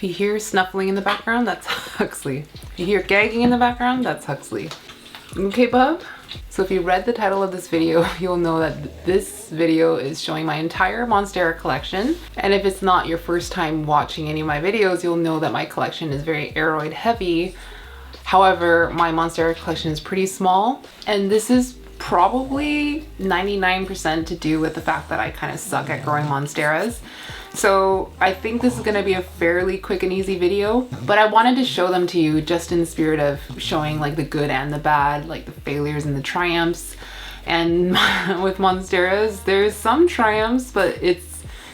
If you hear snuffling in the background, that's Huxley. If you hear gagging in the background, that's Huxley. Okay, bub? So if you read the title of this video, you'll know that this video is showing my entire Monstera collection. And if it's not your first time watching any of my videos, you'll know that my collection is very aroid heavy. However, my Monstera collection is pretty small, and this is probably 99% to do with the fact that I kind of suck at growing Monsteras. So I think this is going to be a fairly quick and easy video, but I wanted to show them to you just in the spirit of showing like the good and the bad, like the failures and the triumphs. And with Monsteras, there's some triumphs, but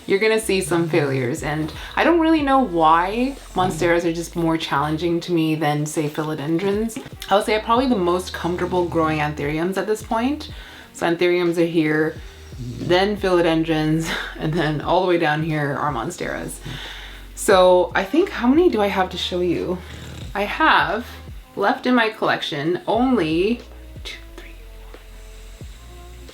you're gonna see some failures, and I don't really know why Monsteras are just more challenging to me than say philodendrons. I would say I'm probably the most comfortable growing anthuriums at this point. So anthuriums are here, then philodendrons, and then all the way down here are Monsteras. So I think, how many do I have to show you? I have left in my collection only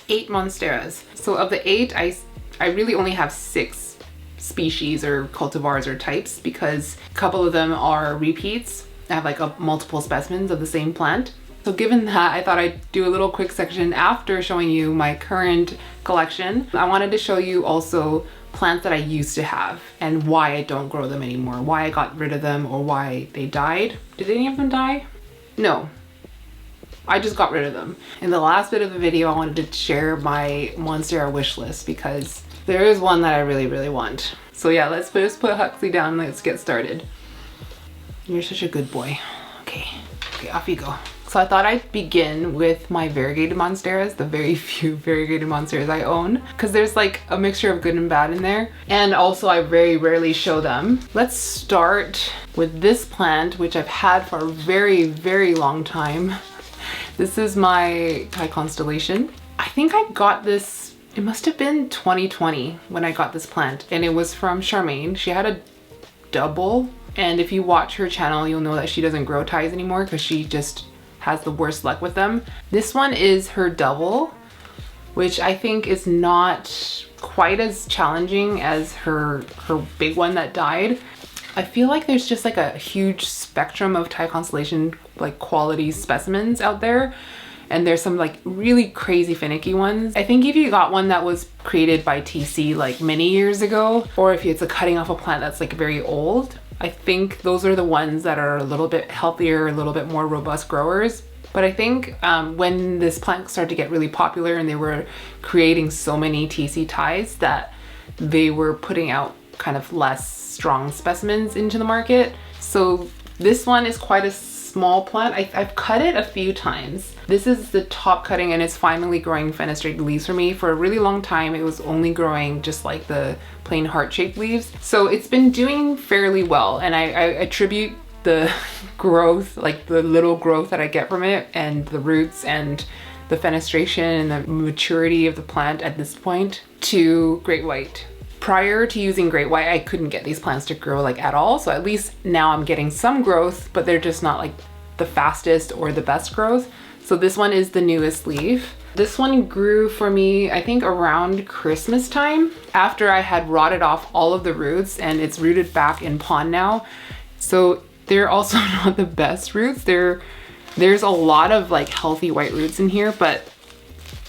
8 Monsteras. So of the 8, I really only have 6 species or cultivars or types, because a couple of them are repeats. I have like multiple specimens of the same plant. So given that, I thought I'd do a little quick section after showing you my current collection. I wanted to show you also plants that I used to have and why I don't grow them anymore, why I got rid of them, or why they died. Did any of them die? No. I just got rid of them. In the last bit of the video, I wanted to share my Monstera wish list because there is one that I really, really want. So yeah, let's just put Huxley down and let's get started. You're such a good boy. Okay, off you go. So I thought I'd begin with my variegated Monsteras, the very few variegated Monsteras I own, because there's like a mixture of good and bad in there. And also I very rarely show them. Let's start with this plant, which I've had for a very, very long time. This is my Constellation. I think I got this, it must have been 2020 when I got this plant, and it was from Charmaine. She had a double, and if you watch her channel, you'll know that she doesn't grow ties anymore because she just has the worst luck with them. This one is her double, which I think is not quite as challenging as her big one that died. I feel like there's just like a huge spectrum of Thai Constellation like quality specimens out there, and there's some like really crazy finicky ones. I think if you got one that was created by TC like many years ago, or if it's a cutting off a plant that's like very old, I think those are the ones that are a little bit healthier, a little bit more robust growers. But I think when this plant started to get really popular and they were creating so many TC ties that they were putting out kind of less strong specimens into the market. So this one is quite a small plant. I've cut it a few times. This is the top cutting, and it's finally growing fenestrated leaves for me. For a really long time, it was only growing just like the plain heart-shaped leaves. So it's been doing fairly well, and I attribute the growth, like the little growth that I get from it, and the roots and the fenestration and the maturity of the plant at this point, to Great White. Prior to using Great White, I couldn't get these plants to grow like at all. So at least now I'm getting some growth, but they're just not like the fastest or the best growth. So this one is the newest leaf. This one grew for me, I think around Christmas time, after I had rotted off all of the roots, and it's rooted back in pond now. So they're also not the best roots. There's a lot of like healthy white roots in here, but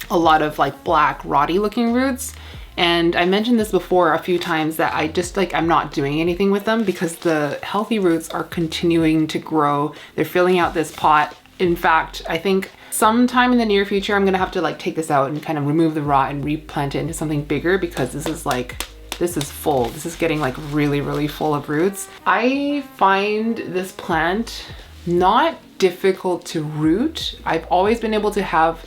a lot of like black rotty looking roots. And I mentioned this before a few times that I just like, I'm not doing anything with them because the healthy roots are continuing to grow. They're filling out this pot. In fact, I think sometime in the near future, I'm gonna have to like take this out and kind of remove the rot and replant it into something bigger, because this is full. This is getting like really, really full of roots. I find this plant not difficult to root. I've always been able to have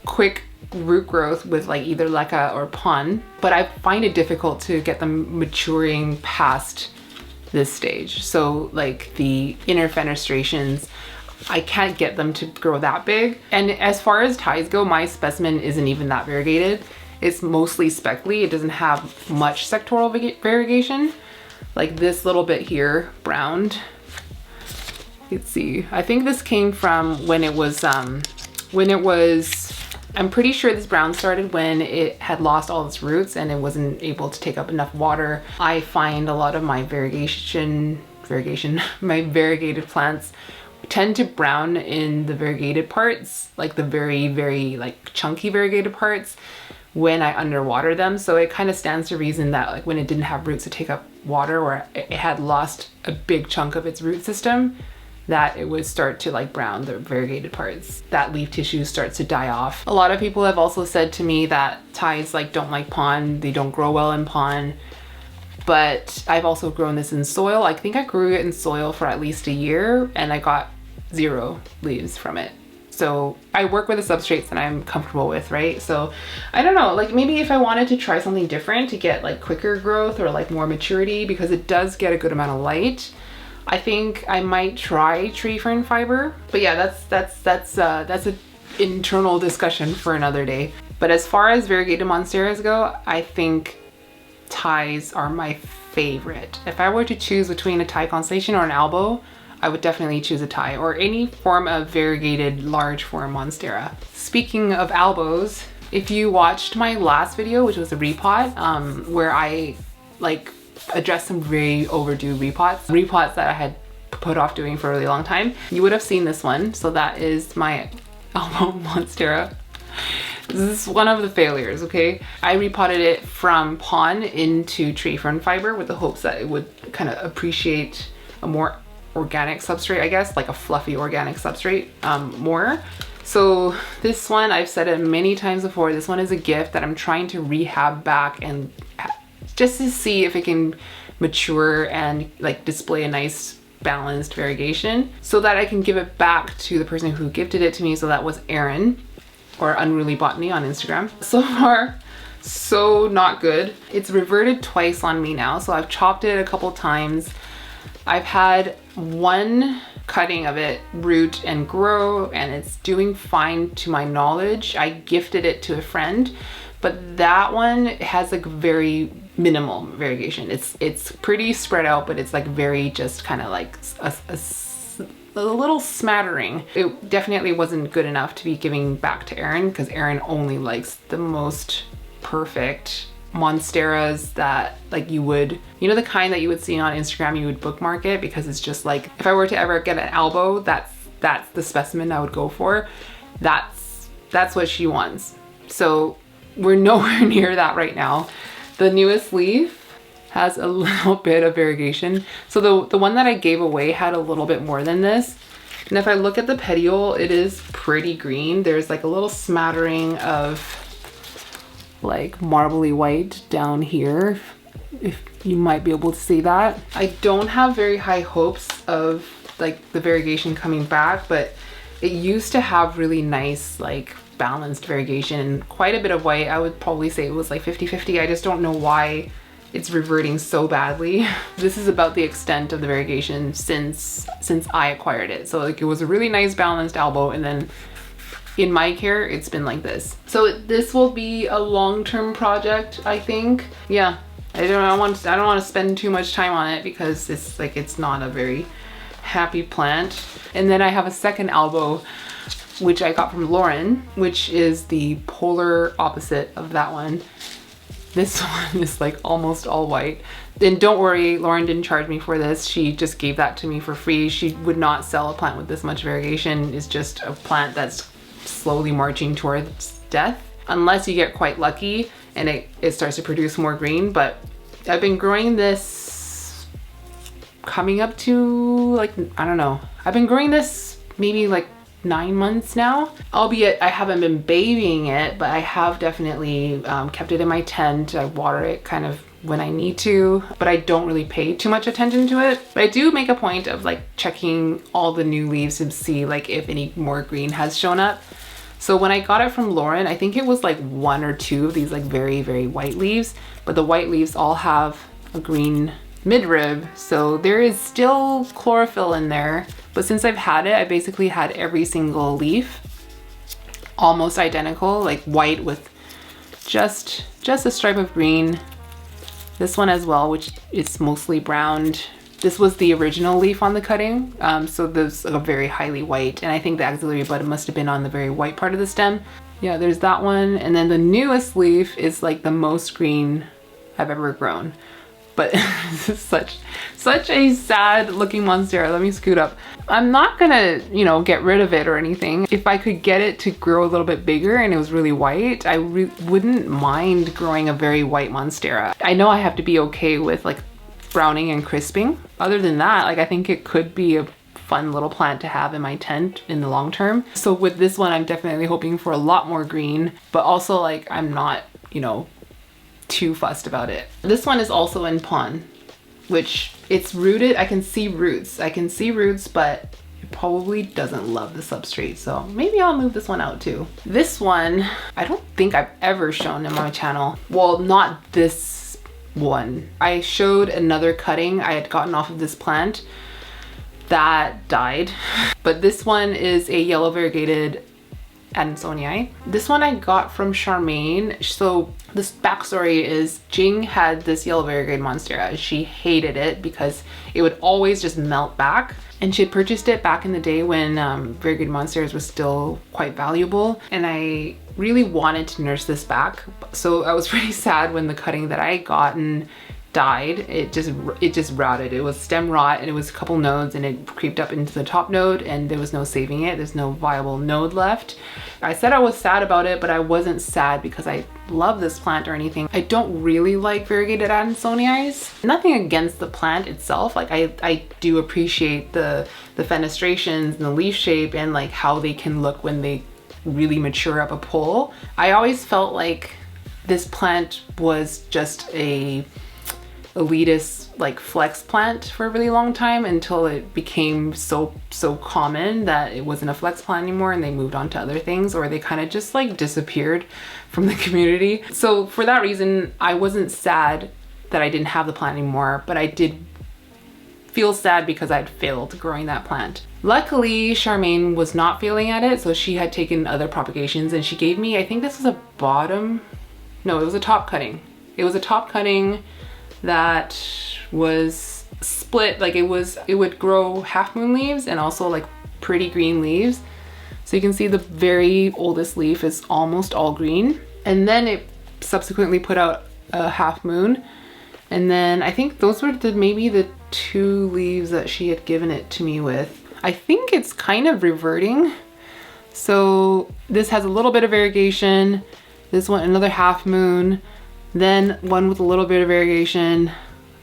quick root growth with like either leca or pun, but I find it difficult to get them maturing past this stage. So like the inner fenestrations, I can't get them to grow that big. And as far as ties go, my specimen isn't even that variegated. It's mostly speckly. It doesn't have much sectoral variegation. Like this little bit here, browned. Let's see. I think this came from when it was, I'm pretty sure this brown started when it had lost all its roots and it wasn't able to take up enough water. I find a lot of my variegation variegation, my variegated plants tend to brown in the variegated parts, like the very like chunky variegated parts, when I underwater them. So it kind of stands to reason that like when it didn't have roots to take up water, or it had lost a big chunk of its root system, that it would start to like brown the variegated parts. That leaf tissue starts to die off. A lot of people have also said to me that Thais like don't like pond, they don't grow well in pond. But I've also grown this in soil. I think I grew it in soil for at least a year and I got 0 leaves from it. So I work with the substrates that I'm comfortable with, right? So I don't know, like maybe if I wanted to try something different to get like quicker growth or like more maturity, because it does get a good amount of light, I think I might try tree fern fiber. But yeah, that's an internal discussion for another day. But as far as variegated monsteras go, I think Thais are my favorite. If I were to choose between a Thai constellation or an ALBO, I would definitely choose a Thai or any form of variegated large form monstera. Speaking of ALBOs, if you watched my last video, which was a repot, where I like addressed some very overdue repots that I had put off doing for a really long time, you would have seen this one. So that is my ALBO monstera. This is one of the failures, okay? I repotted it from pond into tree fern fiber with the hopes that it would kind of appreciate a more organic substrate, I guess, like a fluffy organic substrate more. So this one, I've said it many times before, this one is a gift that I'm trying to rehab back and just to see if it can mature and like display a nice balanced variegation so that I can give it back to the person who gifted it to me. So that was Erin, or Unruly Botany on Instagram. So far, so not good. It's reverted twice on me now. So I've chopped it a couple times. I've had one cutting of it root and grow, and it's doing fine to my knowledge. I gifted it to a friend, but that one has like very minimal variegation. It's pretty spread out, but it's like very just kind of like a little smattering. It definitely wasn't good enough to be giving back to Erin, because Erin only likes the most perfect monsteras that like you would, you know, the kind that you would see on Instagram, you would bookmark it, because it's just like, if I were to ever get an ALBO, that's the specimen I would go for. That's what she wants. So we're nowhere near that right now. The newest leaf has a little bit of variegation. So the one that I gave away had a little bit more than this. And if I look at the petiole, it is pretty green. There's like a little smattering of like marbly white down here, if you might be able to see that. I don't have very high hopes of like the variegation coming back, but it used to have really nice like balanced variegation and quite a bit of white. I would probably say it was like 50-50. I just don't know why it's reverting so badly. This is about the extent of the variegation since I acquired it. So like it was a really nice balanced ALBO, and then in my care, it's been like this. So this will be a long-term project, I think. Yeah, I don't want to spend too much time on it because it's not a very happy plant. And then I have a second ALBO, which I got from Lauren, which is the polar opposite of that one. This one is like almost all white. And don't worry, Lauren didn't charge me for this. She just gave that to me for free. She would not sell a plant with this much variegation. It's just a plant that's slowly marching towards death, unless you get quite lucky and it starts to produce more green. But I've been growing this coming up to like, I don't know. I've been growing this maybe like 9 months now, albeit I haven't been babying it, but I have definitely kept it in my tent. I water it kind of when I need to, but I don't really pay too much attention to it. But I do make a point of like checking all the new leaves to see like if any more green has shown up. So when I got it from Lauren, I think it was like 1 or 2 of these like very, very white leaves, but the white leaves all have a green midrib. So there is still chlorophyll in there. But since I've had it, I basically had every single leaf almost identical, like white with just a stripe of green. This one as well, which is mostly browned. This was the original leaf on the cutting. So there's a very highly white, and I think the axillary bud must have been on the very white part of the stem. Yeah, there's that one. And then the newest leaf is like the most green I've ever grown. but this is such a sad looking Monstera. Let me scoot up. I'm not gonna, you know, get rid of it or anything. If I could get it to grow a little bit bigger and it was really white, I wouldn't mind growing a very white Monstera. I know I have to be okay with like browning and crisping. Other than that, like I think it could be a fun little plant to have in my tent in the long term. So with this one, I'm definitely hoping for a lot more green, but also like I'm not, you know, too fussed about it. This one is also in pon, which it's rooted. I can see roots, but it probably doesn't love the substrate. So maybe I'll move this one out too. This one, I don't think I've ever shown in my channel. Well, not this one. I showed another cutting I had gotten off of this plant that died. But this one is a yellow variegated Adansonii. This one I got from Charmaine. So this backstory is Jing had this yellow variegated Monstera. She hated it because it would always just melt back. And she had purchased it back in the day when variegated Monsteras was still quite valuable. And I really wanted to nurse this back. So I was pretty sad when the cutting that I had gotten died. It just rotted. It was stem rot, and it was a couple nodes, and it creeped up into the top node, and there was no saving it. There's no viable node left. I said I was sad about it, but I wasn't sad because I love this plant or anything. I don't really like variegated Adansonii. Nothing against the plant itself. Like I do appreciate the fenestrations and the leaf shape and like how they can look when they really mature up a pole. I always felt like this plant was just a elitist like flex plant for a really long time until it became so common that it wasn't a flex plant anymore, and they moved on to other things, or they kind of just like disappeared from the community. So for that reason, I wasn't sad that I didn't have the plant anymore, but I did feel sad because I'd failed growing that plant. Luckily, Charmaine was not failing at it, so she had taken other propagations and she gave me, I think this was a bottom, no, it was a top cutting. It was a top cutting that was split, like it would grow half moon leaves and also like pretty green leaves. So you can see the very oldest leaf is almost all green, and then it subsequently put out a half moon, and then I think those were maybe the 2 leaves that she had given it to me with. I think it's kind of reverting. So this has a little bit of variegation, this one another half moon, then one with a little bit of variegation,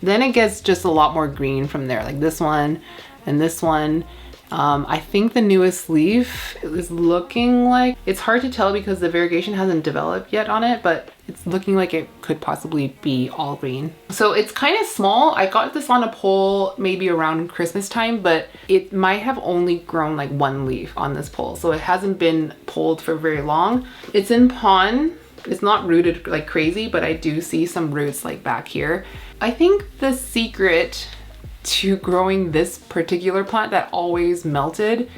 then it gets just a lot more green from there, like this one and this one. I think the newest leaf is looking like, it's hard to tell because the variegation hasn't developed yet on it, but it's looking like it could possibly be all green. So it's kind of small. I got this on a pole maybe around Christmas time, but it might have only grown like 1 leaf on this pole. So it hasn't been polled for very long. It's in pon. It's not rooted like crazy, but I do see some roots like back here. I think the secret to growing this particular plant that always melted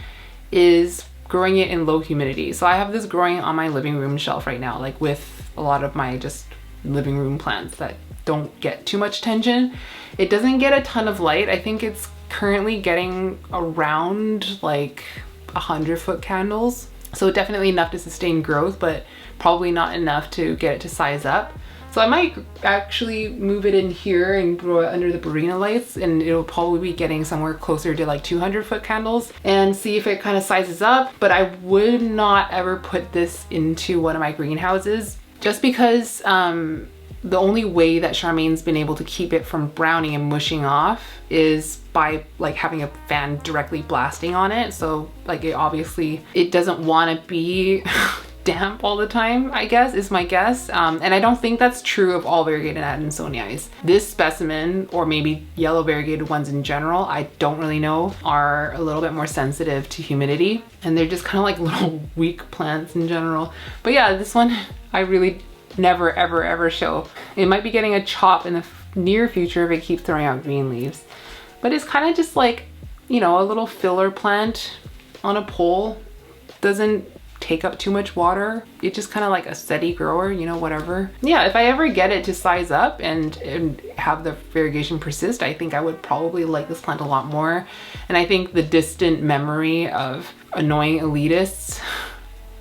is growing it in low humidity. So I have this growing on my living room shelf right now, like with a lot of my just living room plants that don't get too much attention. It doesn't get a ton of light. I think it's currently getting around like 100-foot candles. So definitely enough to sustain growth, but probably not enough to get it to size up. So I might actually move it in here and grow it under the Burle lights, and it'll probably be getting somewhere closer to like 200-foot candles, and see if it kind of sizes up. But I would not ever put this into one of my greenhouses, just because the only way that Charmaine's been able to keep it from browning and mushing off is by like having a fan directly blasting on it. So like it doesn't want to be damp all the time, I guess, is my guess. And I don't think that's true of all variegated Adansonii. This specimen, or maybe yellow variegated ones in general, I don't really know, are a little bit more sensitive to humidity, and they're just kind of like little weak plants in general. But yeah, this one I really never ever show. It might be getting a chop in the near future if it keeps throwing out green leaves, but it's kind of just like, you know, a little filler plant on a pole. Doesn't take up too much water. It's just kind of like a steady grower, you know, whatever. Yeah, if I ever get it to size up and have the variegation persist, I think I would probably like this plant a lot more. And I think the distant memory of annoying elitists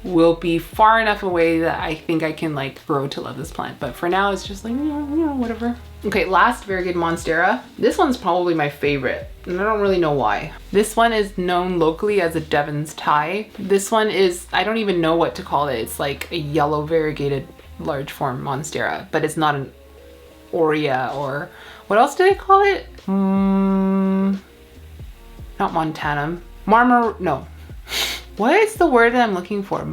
will be far enough away that I think I can like grow to love this plant. But for now, it's just like, you know, whatever. Okay, last variegated Monstera. This one's probably my favorite, and I don't really know why. This one is known locally as a Devon's Tie. This one is, I don't even know what to call it. It's like a yellow variegated large form Monstera, but it's not an Aurea or what else do they call it? Not Montanum. No. What is the word that I'm looking for?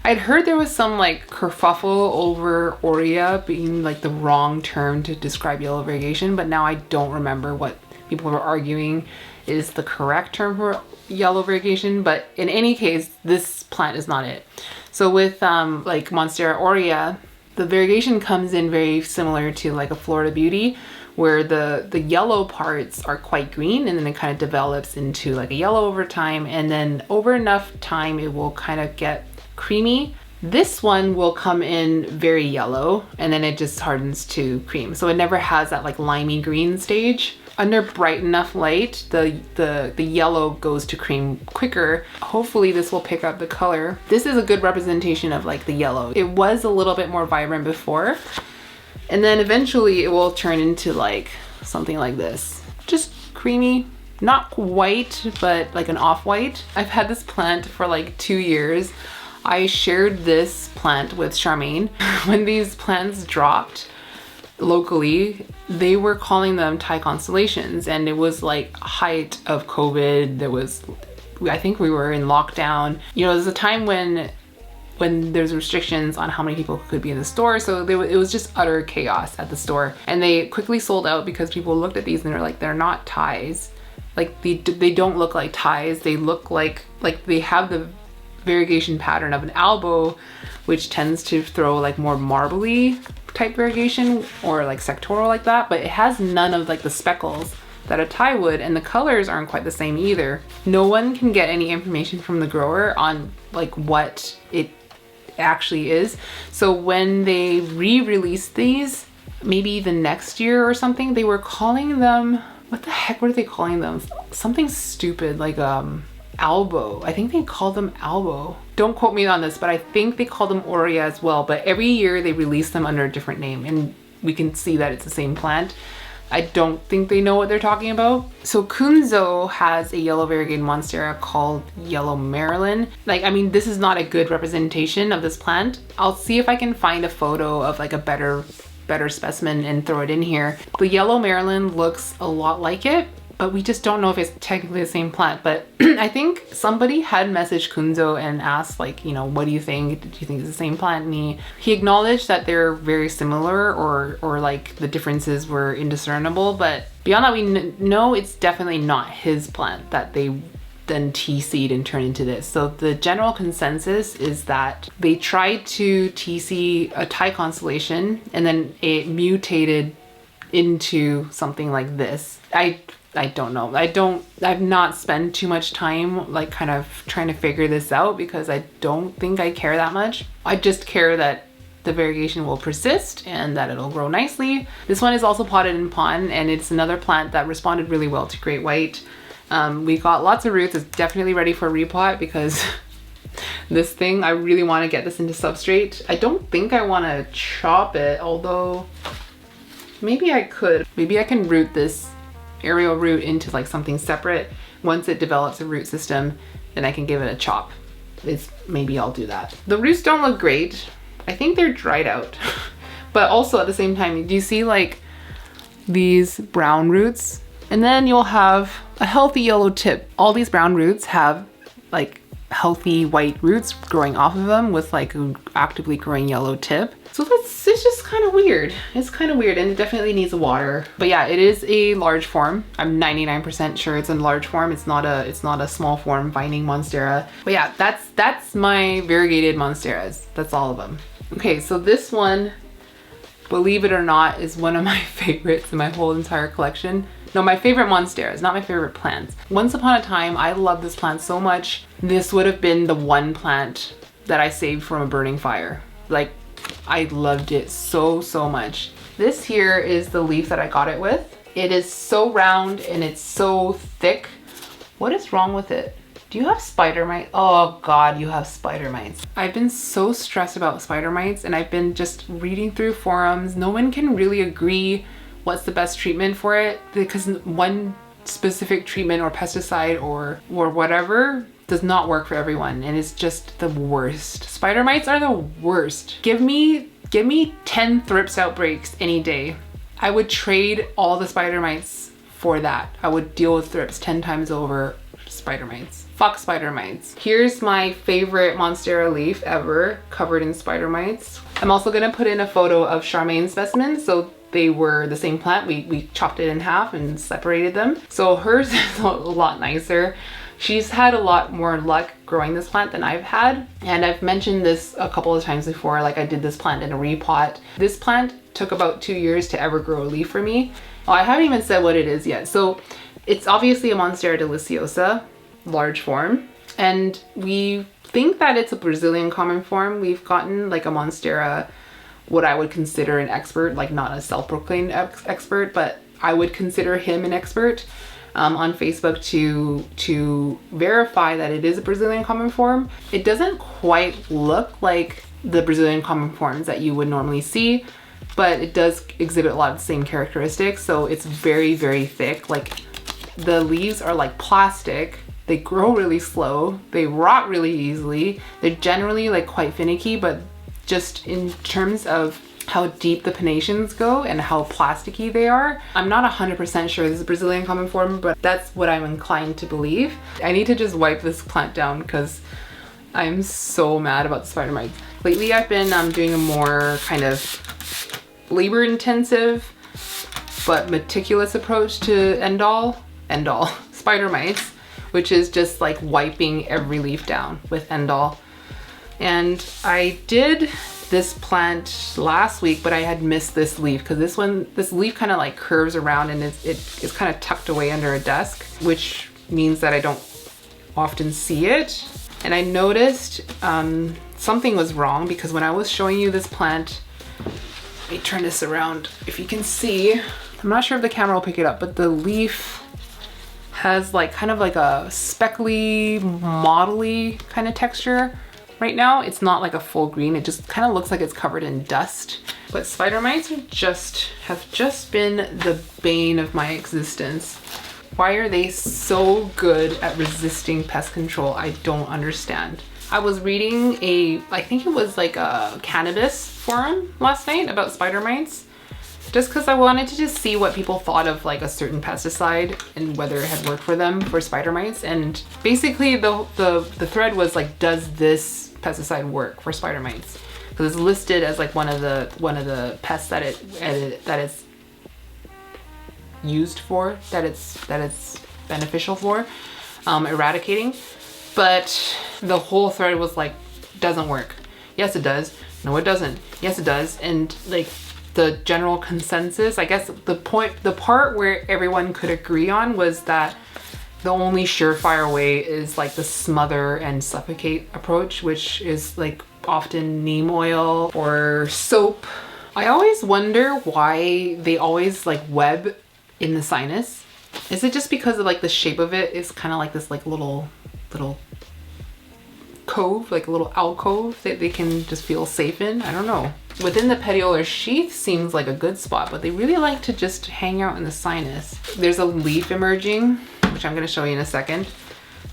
I'd heard there was some like kerfuffle over Aurea being like the wrong term to describe yellow variegation, but now I don't remember what people were arguing is the correct term for yellow variegation. But in any case, this plant is not it. So with like Monstera Aurea, the variegation comes in very similar to like a Florida Beauty, where the yellow parts are quite green and then it kind of develops into like a yellow over time, and then over enough time it will kind of get creamy. This one will come in very yellow and then it just hardens to cream. So it never has that like limey green stage. Under bright enough light, the yellow goes to cream quicker. Hopefully this will pick up the color. This is a good representation of like the yellow. It was a little bit more vibrant before, and then eventually it will turn into like something like this. Just creamy, not white, but like an off-white. I've had this plant for like 2 years. I shared this plant with Charmaine. When these plants dropped locally, they were calling them Thai constellations, and it was like height of COVID. I think we were in lockdown. You know, there's a time when there's restrictions on how many people could be in the store, so it was just utter chaos at the store, and they quickly sold out because people looked at these and they're like, they're not Thais. Like they don't look like Thais. They look like they have the variegation pattern of an ALBO, which tends to throw like more marbly type variegation or like sectoral like that, but it has none of like the speckles that a Thai would, and the colors aren't quite the same either. No one can get any information from the grower on like what it actually is. So when they re-released these, maybe even next year or something, they were calling them, what the heck were they calling them? Something stupid like ALBO. I think they called them ALBO. Don't quote me on this, but I think they called them Aurea as well. But every year they release them under a different name, and we can see that it's the same plant. I don't think they know what they're talking about. So Kunzo has a yellow variegated Monstera called Yellow Maryland. Like, I mean, this is not a good representation of this plant. I'll see if I can find a photo of like a better specimen and throw it in here. The Yellow Maryland looks a lot like it, but we just don't know if it's technically the same plant. But I think somebody had messaged Kunzo and asked like, you know, what do you think? Do you think it's the same plant? And he acknowledged that they're very similar, or like the differences were indiscernible. But beyond that, we know it's definitely not his plant that they then TC'd and turned into this. So the general consensus is that they tried to TC a Thai constellation and then it mutated into something like this. I don't know. I've not spent too much time like kind of trying to figure this out because I don't think I care that much. I just care that the variegation will persist and that it'll grow nicely. This one is also potted in pond, and it's another plant that responded really well to Great White. We got lots of roots. It's definitely ready for repot because this thing, I really want to get this into substrate. I don't think I want to chop it, although maybe I could. Maybe I can root this aerial root into like something separate. Once it develops a root system, then I can give it a chop. Maybe I'll do that. The roots don't look great. I think they're dried out. But also at the same time, do you see like these brown roots? And then you'll have a healthy yellow tip. All these brown roots have like healthy white roots growing off of them with like an actively growing yellow tip. So it's just kind of weird. It's kind of weird, and it definitely needs water. But yeah, it is a large form. I'm 99% sure it's a large form. It's not a small form Vining Monstera. But yeah, that's my variegated Monsteras. That's all of them. Okay, so this one, believe it or not, is one of my favorites in my whole entire collection. No, my favorite Monsteras, not my favorite plants. Once upon a time, I loved this plant so much. This would have been the one plant that I saved from a burning fire. Like, I loved it so much. This here is the leaf that I got it with. It is so round and it's so thick. What is wrong with it? Do you have spider mites? Oh God, you have spider mites. I've been so stressed about spider mites, and I've been just reading through forums. No one can really agree what's the best treatment for it, because one specific treatment or pesticide or whatever does not work for everyone, and it's just the worst. Spider mites are the worst. Give me 10 thrips outbreaks any day. I would trade all the spider mites for that. I would deal with thrips 10 times over spider mites. Fuck spider mites. Here's my favorite Monstera leaf ever covered in spider mites. I'm also gonna put in a photo of Charmaine's specimens. So they were the same plant. We chopped it in half and separated them. So hers is a lot nicer. She's had a lot more luck growing this plant than I've had. And I've mentioned this a couple of times before, like I did this plant in a repot. This plant took about 2 years to ever grow a leaf for me. Oh, I haven't even said what it is yet. So it's obviously a Monstera deliciosa, large form. And we think that it's a Brazilian common form. We've gotten like a Monstera, what I would consider an expert, like not a self-proclaimed expert, but I would consider him an expert. On Facebook to verify that it is a Brazilian common form. It doesn't quite look like the Brazilian common forms that you would normally see, but it does exhibit a lot of the same characteristics. So it's very, very thick. Like the leaves are like plastic. They grow really slow. They rot really easily. They're generally like quite finicky, but just in terms of how deep the pennations go and how plasticky they are, I'm not 100% sure this is Brazilian common form, but that's what I'm inclined to believe. I need to just wipe this plant down because I'm so mad about the spider mites. Lately I've been doing a more kind of labor intensive but meticulous approach to end all spider mites, which is just like wiping every leaf down with end all. And I did this plant last week, but I had missed this leaf because this leaf kind of like curves around and it's kind of tucked away under a desk, which means that I don't often see it. And I noticed something was wrong because when I was showing you this plant, let me turn this around if you can see. I'm not sure if the camera will pick it up, but the leaf has like kind of like a speckly, mottly kind of texture. Right now, it's not like a full green. It just kind of looks like it's covered in dust. But spider mites have just been the bane of my existence. Why are they so good at resisting pest control? I don't understand. I was reading I think it was like a cannabis forum last night about spider mites, just because I wanted to just see what people thought of like a certain pesticide and whether it had worked for them for spider mites. And basically the thread was like, does this pesticide work for spider mites? Because it's listed as like one of the pests that it's used for, that it's beneficial for eradicating. But the whole thread was like, doesn't work. Yes, it does. No, it doesn't. Yes, it does. And like the general consensus, I guess the part where everyone could agree on was that the only surefire way is like the smother and suffocate approach, which is like often neem oil or soap. I always wonder why they always like web in the sinus. Is it just because of like the shape of it is kind of like this like little cove, like a little alcove that they can just feel safe in? I don't know. Within the petiolar sheath seems like a good spot, but they really like to just hang out in the sinus. There's a leaf emerging, which I'm gonna show you in a second,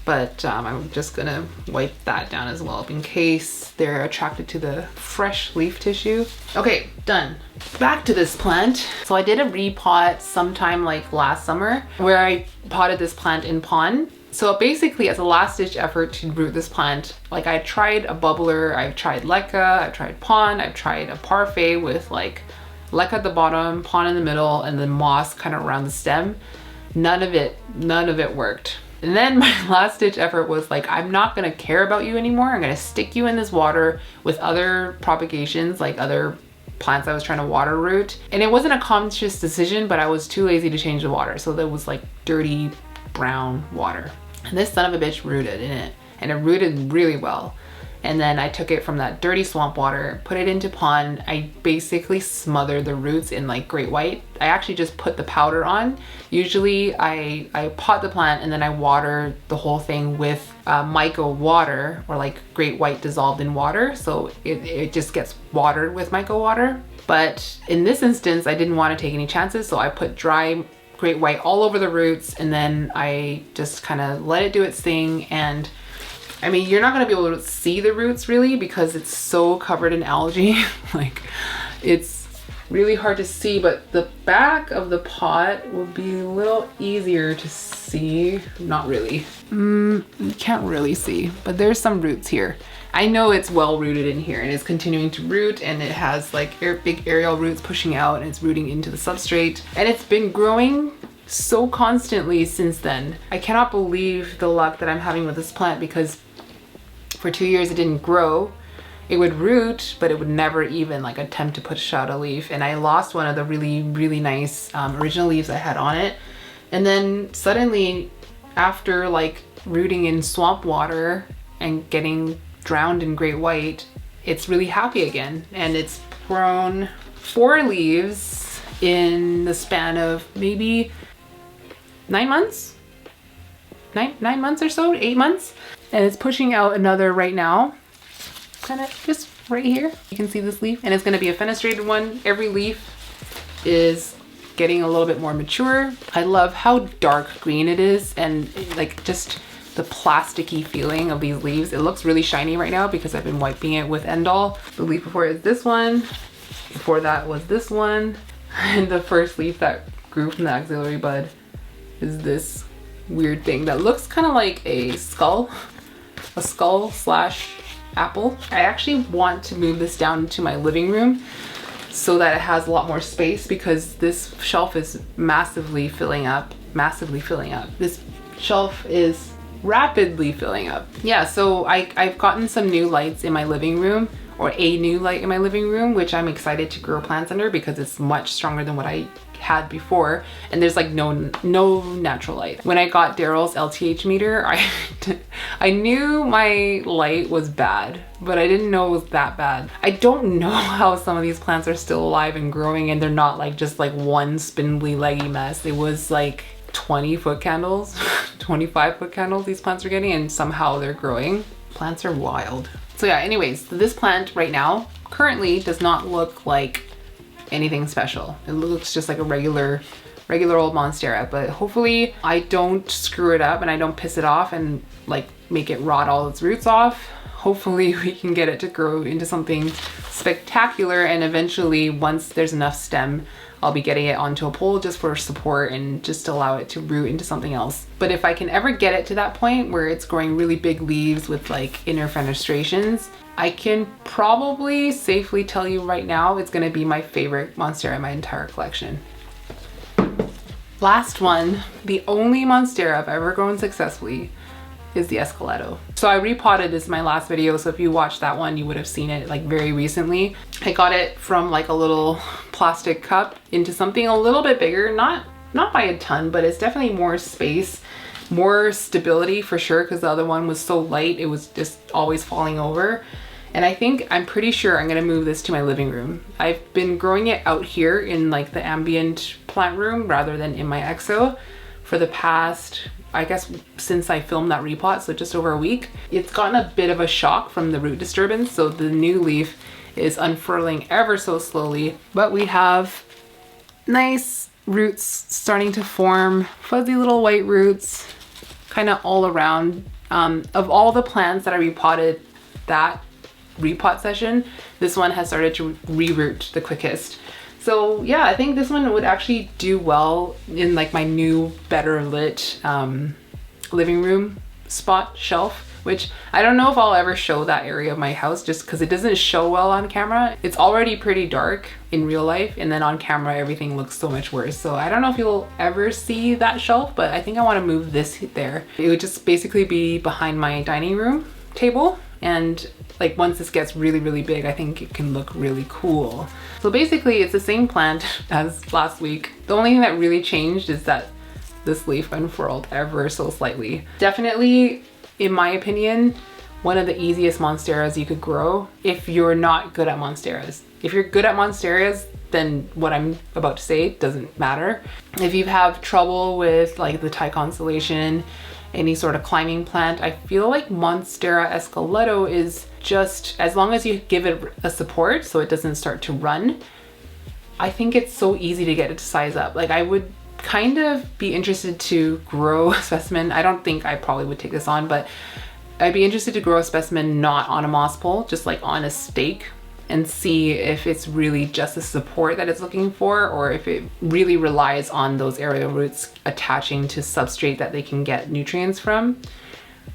but I'm just gonna wipe that down as well in case they're attracted to the fresh leaf tissue. Okay, done. Back to this plant. So I did a repot sometime like last summer where I potted this plant in pond. So basically as a last ditch effort to root this plant, like I tried a bubbler, I've tried leca, I've tried pond, I've tried a parfait with like leca at the bottom, pond in the middle, and then moss kind of around the stem. None of it worked. And then my last ditch effort was like, I'm not gonna care about you anymore. I'm gonna stick you in this water with other propagations, like other plants I was trying to water root. And it wasn't a conscious decision, but I was too lazy to change the water. So there was like dirty brown water. And this son of a bitch rooted in it, and it rooted really well. And then I took it from that dirty swamp water, put it into pond. I basically smothered the roots in like great white. I actually just put the powder on. Usually I pot the plant and then I water the whole thing with mica water, or like great white dissolved in water. So it just gets watered with mica water. But in this instance, I didn't want to take any chances. So I put dry great white all over the roots, and then I just kind of let it do its thing. And I mean, you're not gonna be able to see the roots really because it's so covered in algae. Like, it's really hard to see, but the back of the pot will be a little easier to see. Not really. You can't really see, but there's some roots here. I know it's well rooted in here and it's continuing to root, and it has like big aerial roots pushing out, and it's rooting into the substrate, and it's been growing so constantly since then. I cannot believe the luck that I'm having with this plant, because for 2 years it didn't grow. It would root, but it would never even like attempt to push out a leaf. And I lost one of the really nice original leaves I had on it. And then suddenly, after like rooting in swamp water and getting drowned in great white, it's really happy again. And it's grown 4 leaves in the span of maybe 9 months? 9 months or so, 8 months. And it's pushing out another right now, kind of just right here. You can see this leaf, and it's going to be a fenestrated one. Every leaf is getting a little bit more mature. I love how dark green it is, and like just the plasticky feeling of these leaves. It looks really shiny right now because I've been wiping it with Endol. The leaf before is this one. Before that was this one. And the first leaf that grew from the axillary bud is this weird thing that looks kind of like a skull slash apple. I actually want to move this down to my living room so that it has a lot more space, because this shelf is massively filling up. This shelf is rapidly filling up. Yeah, so I've gotten some new lights in my living room, or a new light in my living room, which I'm excited to grow plants under because it's much stronger than what I had before, and there's like no natural light. When I got Daryl's LTH meter, I knew my light was bad, but I didn't know it was that bad. I don't know how some of these plants are still alive and growing, and they're not like just like one spindly leggy mess. It was like 20 foot candles, 25 foot candles these plants are getting, and somehow they're growing. Plants are wild. So yeah, anyways, this plant right now currently does not look like anything special. It looks just like a regular old Monstera, but hopefully I don't screw it up and I don't piss it off and like make it rot all its roots off. Hopefully we can get it to grow into something spectacular, and eventually, once there's enough stem, I'll be getting it onto a pole just for support and just to allow it to root into something else. But if I can ever get it to that point where it's growing really big leaves with like inner fenestrations, I can probably safely tell you right now it's gonna be my favorite Monstera in my entire collection. Last one, the only Monstera I've ever grown successfully, is the ESQUELETO. So I repotted this in my last video, so if you watched that one, you would have seen it like very recently. I got it from like a little plastic cup into something a little bit bigger, not by a ton, but it's definitely more space, more stability for sure, because the other one was so light, it was just always falling over. And I'm pretty sure I'm gonna move this to my living room. I've been growing it out here in like the ambient plant room rather than in my exo for the past, I guess, since I filmed that repot, so just over a week. It's gotten a bit of a shock from the root disturbance, so the new leaf is unfurling ever so slowly, but we have nice roots starting to form, fuzzy little white roots kind of all around. Of all the plants that I repotted that repot session, this one has started to re-root the quickest. So yeah, I think this one would actually do well in like my new better lit living room spot shelf, which I don't know if I'll ever show that area of my house just because it doesn't show well on camera. It's already pretty dark in real life, and then on camera everything looks so much worse. So I don't know if you'll ever see that shelf, but I think I want to move this there. It would just basically be behind my dining room table, and like once this gets really big, I think it can look really cool. So basically it's the same plant as last week. The only thing that really changed is that this leaf unfurled ever so slightly. Definitely, in my opinion, one of the easiest Monsteras you could grow if you're not good at Monsteras. If you're good at Monsteras, then what I'm about to say doesn't matter. If you have trouble with like the Thai constellation, any sort of climbing plant, I feel like Monstera ESQUELETO is just, as long as you give it a support so it doesn't start to run, I think it's so easy to get it to size up. Like, I would kind of be interested to grow a specimen. I don't think I probably would take this on, but I'd be interested to grow a specimen not on a moss pole, just like on a stake, and see if it's really just the support that it's looking for, or if it really relies on those aerial roots attaching to substrate that they can get nutrients from.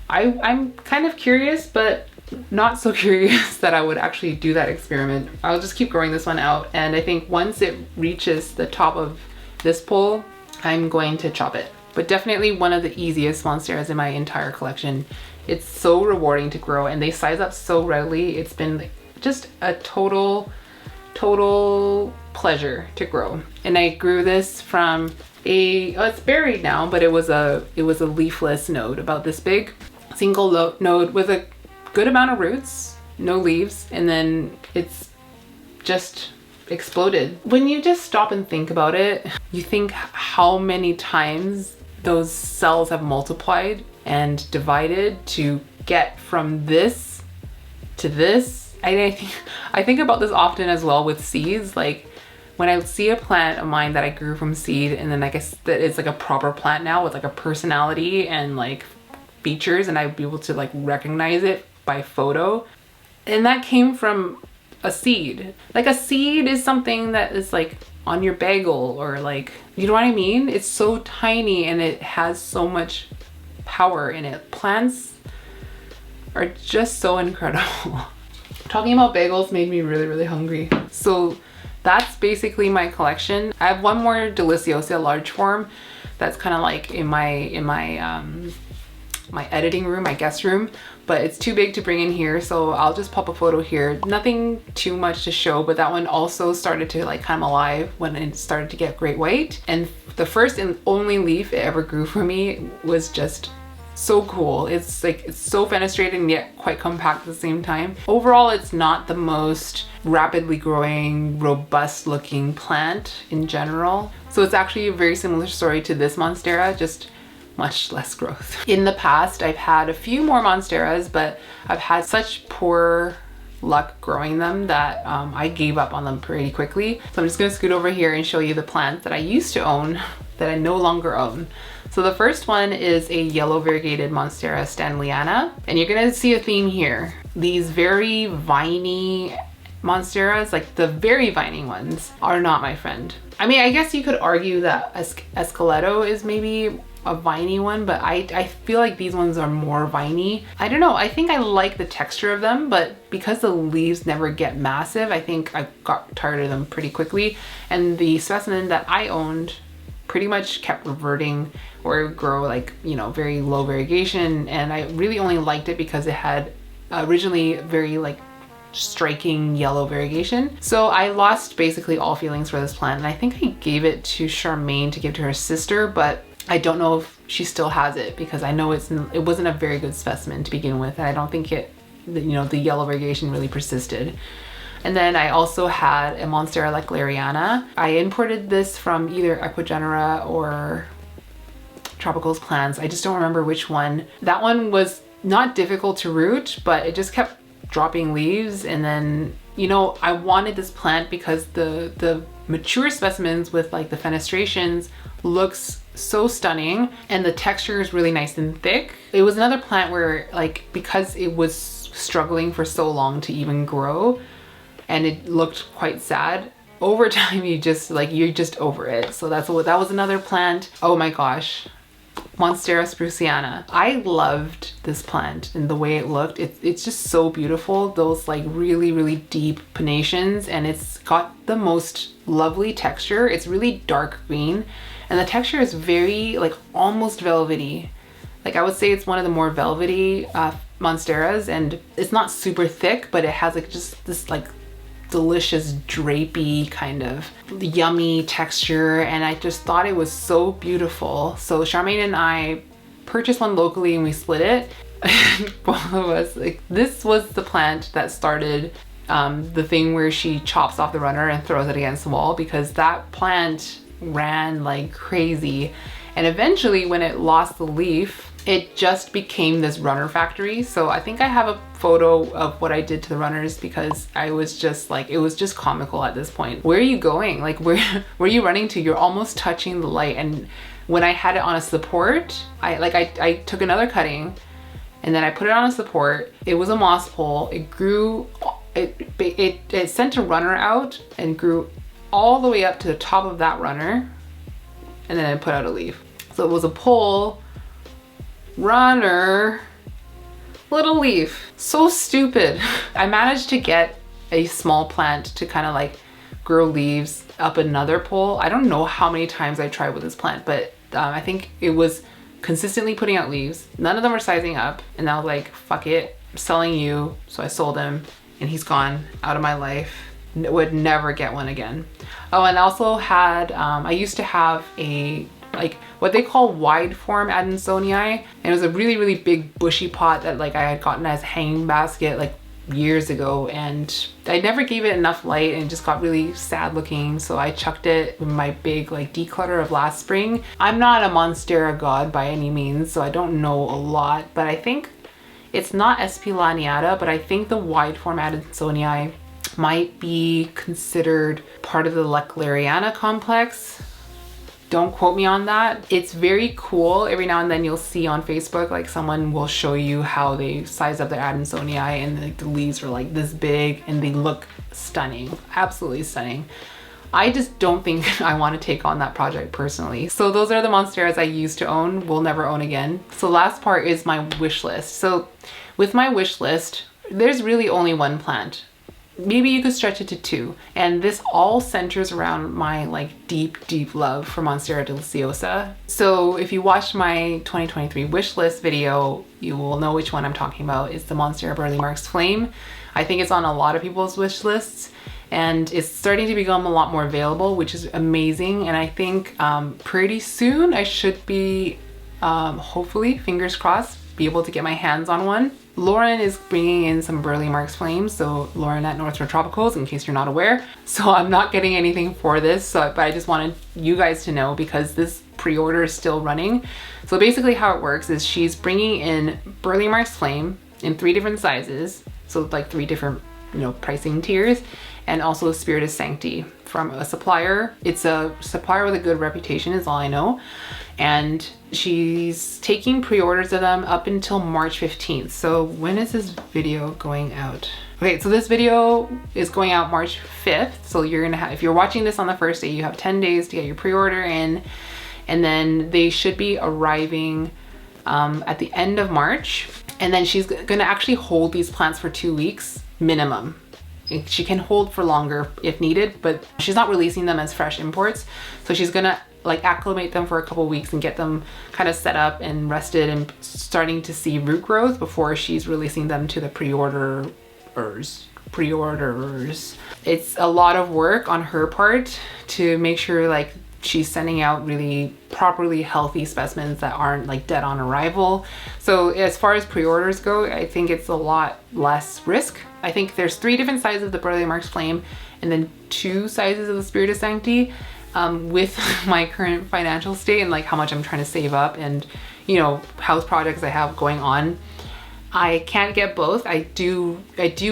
I'm kind of curious, but not so curious that I would actually do that experiment. I'll just keep growing this one out, and I think once it reaches the top of this pole, I'm going to chop it. But definitely one of the easiest Monsteras in my entire collection. It's so rewarding to grow, and they size up so readily. It's been just a total pleasure to grow. And I grew this from it's buried now, but it was a leafless node about this big, single node with a good amount of roots, no leaves, and then it's just exploded. When you just stop and think about it, you think how many times those cells have multiplied and divided to get from this to this. I think about this often as well with seeds. Like, when I see a plant of mine that I grew from seed, and then I guess that it's like a proper plant now with like a personality and like features, and I'd be able to like recognize it by photo. And that came from a seed. Like, a seed is something that is like on your bagel, or like, you know what I mean? It's so tiny and it has so much power in it. Plants are just so incredible. Talking about bagels made me really hungry. So that's basically my collection. I have one more DELICIOSA large form that's kind of like in my editing room, my guest room, but it's too big to bring in here, so I'll just pop a photo here. Nothing too much to show, but that one also started to like come alive when it started to get great weight. And the first and only leaf it ever grew for me was just so cool. It's like, it's so fenestrated and yet quite compact at the same time. Overall, it's not the most rapidly growing, robust looking plant in general. So it's actually a very similar story to this Monstera, just much less growth. In the past, I've had a few more Monsteras, but I've had such poor luck growing them that I gave up on them pretty quickly. So I'm just gonna scoot over here and show you the plants that I used to own that I no longer own. So the first one is a yellow variegated Monstera Stanleyana, and you're gonna see a theme here. These very viney Monsteras, like the very viney ones, are not my friend. I mean, I guess you could argue that ESQUELETO is maybe a viney one, but I feel like these ones are more viney. I don't know, I think I like the texture of them, but because the leaves never get massive, I think I got tired of them pretty quickly. And the specimen that I owned pretty much kept reverting or grow like, you know, very low variegation, and I really only liked it because it had originally very like striking yellow variegation. So I lost basically all feelings for this plant, and I think I gave it to Charmaine to give to her sister, but I don't know if she still has it because I know it wasn't a very good specimen to begin with, and I don't think you know, the yellow variegation really persisted. And then I also had a Monstera Lechleriana. I imported this from either Equigenera or Tropicals Plants. I just don't remember which one. That one was not difficult to root, but it just kept dropping leaves. And then, you know, I wanted this plant because the mature specimens with like the fenestrations looks so stunning, and the texture is really nice and thick. It was another plant where, like, because it was struggling for so long to even grow, and it looked quite sad, over time you're just over it. So that was another plant. Oh my gosh, Monstera spruciana. I loved this plant and the way it looked. It's just so beautiful. Those like really deep pennations, and it's got the most lovely texture. It's really dark green, and the texture is very like almost velvety. Like, I would say it's one of the more velvety Monsteras, and it's not super thick, but it has like just this like delicious drapey kind of yummy texture, and I just thought it was so beautiful. So Charmaine and I purchased one locally and we split it. both of us, like, this was the plant that started the thing where she chops off the runner and throws it against the wall, because that plant ran like crazy. And eventually when it lost the leaf, it just became this runner factory. So I think I have a photo of what I did to the runners, because I was just like, it was just comical at this point. Where are you going? Like, where are you running to? You're almost touching the light. And when I had it on a support, I took another cutting and then I put it on a support. It was a moss pole. It grew, it sent a runner out and grew all the way up to the top of that runner. And then I put out a leaf. So it was a pole, runner, little leaf. So stupid. I managed to get a small plant to kind of like grow leaves up another pole. I don't know how many times I tried with this plant, but I think it was consistently putting out leaves. None of them were sizing up, and I was like, fuck it, I'm selling you. So I sold him and he's gone out of my life. Would never get one again. Oh, and I also had, I used to have a, like what they call wide form Adansonii, and it was a really, really big bushy pot that like I had gotten as hanging basket like years ago, and I never gave it enough light and it just got really sad looking, so I chucked it in my big like declutter of last spring. I'm not a Monstera god by any means, so I don't know a lot, but I think it's not SP laniata, but I think the wide form Adansonii might be considered part of the Lechleriana complex. Don't quote me on that. It's very cool. Every now and then you'll see on Facebook, like someone will show you how they size up their Adansonii, and like the leaves are like this big and they look stunning, absolutely stunning. I just don't think I want to take on that project personally. So those are the Monsteras I used to own, will never own again. So last part is my wish list. So with my wish list, there's really only one plant. Maybe you could stretch it to two. And this all centers around my like deep, deep love for Monstera deliciosa. So if you watched my 2023 wish list video, you will know which one I'm talking about. It's the Monstera Burle Marx Flame. I think it's on a lot of people's wish lists, and it's starting to become a lot more available, which is amazing. And I think pretty soon I should be, hopefully, fingers crossed, be able to get my hands on one. Lauren is bringing in some Burle Marx Flames, so Lauren at North Shore Tropicals, in case you're not aware. So I'm not getting anything for this, but I just wanted you guys to know because this pre-order is still running. So basically how it works is she's bringing in Burle Marx Flame in 3 different sizes, so like 3 different, you know, pricing tiers, and also Spiritus Sancti from a supplier. It's a supplier with a good reputation is all I know. And she's taking pre-orders of them up until March 15th. So when is this video going out? Okay, so this video is going out March 5th. So you're gonna have, if you're watching this on the first day, you have 10 days to get your pre-order in, and then they should be arriving at the end of March. And then she's gonna actually hold these plants for 2 weeks minimum. She can hold for longer if needed, but she's not releasing them as fresh imports. So she's gonna like acclimate them for a couple weeks and get them kind of set up and rested and starting to see root growth before she's releasing them to the pre-orderers. It's a lot of work on her part to make sure like she's sending out really properly healthy specimens that aren't like dead on arrival. So as far as pre-orders go, I think it's a lot less risk. I think there's 3 different sizes of the Burle Marx Flame and then 2 sizes of the Spiritus Sancti. With my current financial state and like how much I'm trying to save up and, you know, house projects I have going on, I can't get both. I do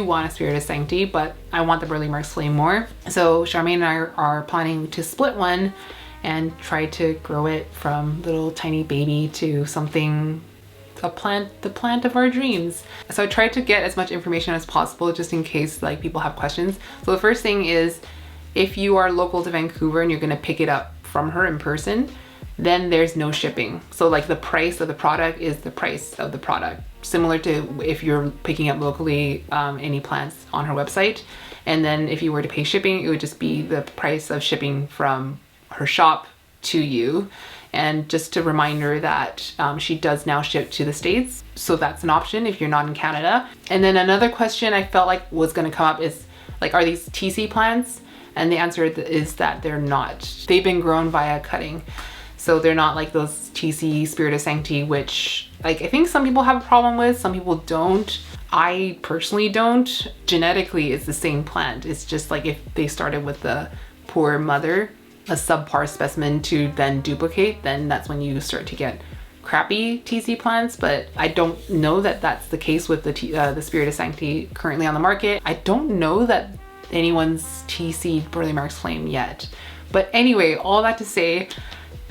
want a Spiritus Sancti, but I want the Burle Marx Flame more. So Charmaine and I are planning to split one and try to grow it from little tiny baby to something, the plant of our dreams. So I tried to get as much information as possible just in case like people have questions. So the first thing is, if you are local to Vancouver and you're gonna pick it up from her in person, then there's no shipping. So like the price of the product is the price of the product. Similar to if you're picking up locally any plants on her website. And then if you were to pay shipping, it would just be the price of shipping from her shop to you. And just a reminder that she does now ship to the States. So that's an option if you're not in Canada. And then another question I felt like was gonna come up is like, are these TC plants? And the answer is that they're not. They've been grown via cutting. So they're not like those TC Spiritus Sancti, which like I think some people have a problem with, some people don't. I personally don't. Genetically, it's the same plant. It's just like if they started with the poor mother, a subpar specimen to then duplicate, then that's when you start to get crappy TC plants. But I don't know that that's the case with the Spiritus Sancti currently on the market. I don't know that anyone's TC Burle Marx flame yet. But anyway, all that to say,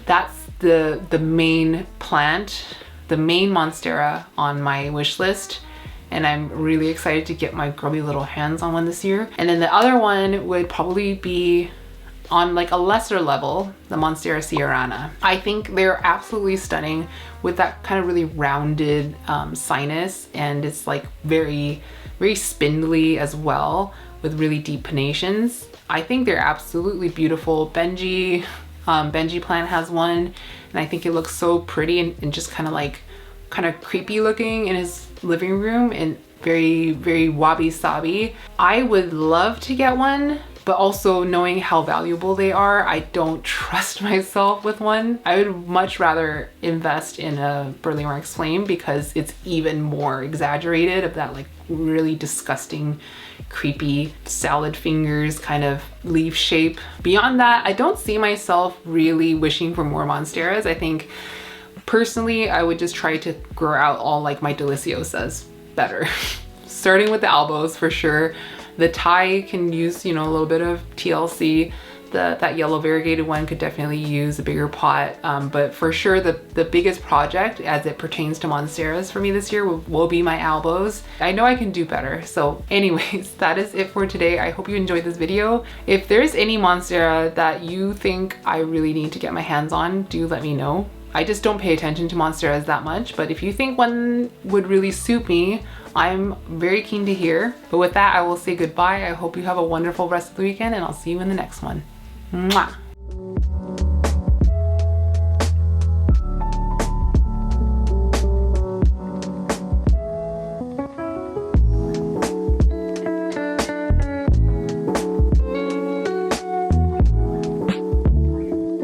that's the main plant, the main Monstera on my wish list. And I'm really excited to get my grubby little hands on one this year. And then the other one would probably be on like a lesser level, the Monstera Sierrana. I think they're absolutely stunning with that kind of really rounded sinus, and it's like very, very spindly as well with really deep pennations. I think they're absolutely beautiful. Benji plant has one, and I think it looks so pretty and just kind of creepy looking in his living room and very, very wabi-sabi. I would love to get one, but also knowing how valuable they are, I don't trust myself with one. I would much rather invest in a Burle Marx flame because it's even more exaggerated of that like really disgusting, creepy salad fingers kind of leaf shape. Beyond that, I don't see myself really wishing for more Monsteras. I think personally, I would just try to grow out all like my Deliciosas better. Starting with the ALBOs for sure. The Thai can use, you know, a little bit of TLC. That yellow variegated one could definitely use a bigger pot. But for sure, the biggest project as it pertains to Monsteras for me this year will be my ALBOs. I know I can do better. So anyways, that is it for today. I hope you enjoyed this video. If there's any Monstera that you think I really need to get my hands on, do let me know. I just don't pay attention to Monsteras that much, but if you think one would really suit me, I'm very keen to hear. But with that, I will say goodbye. I hope you have a wonderful rest of the weekend, and I'll see you in the next one. Mwah!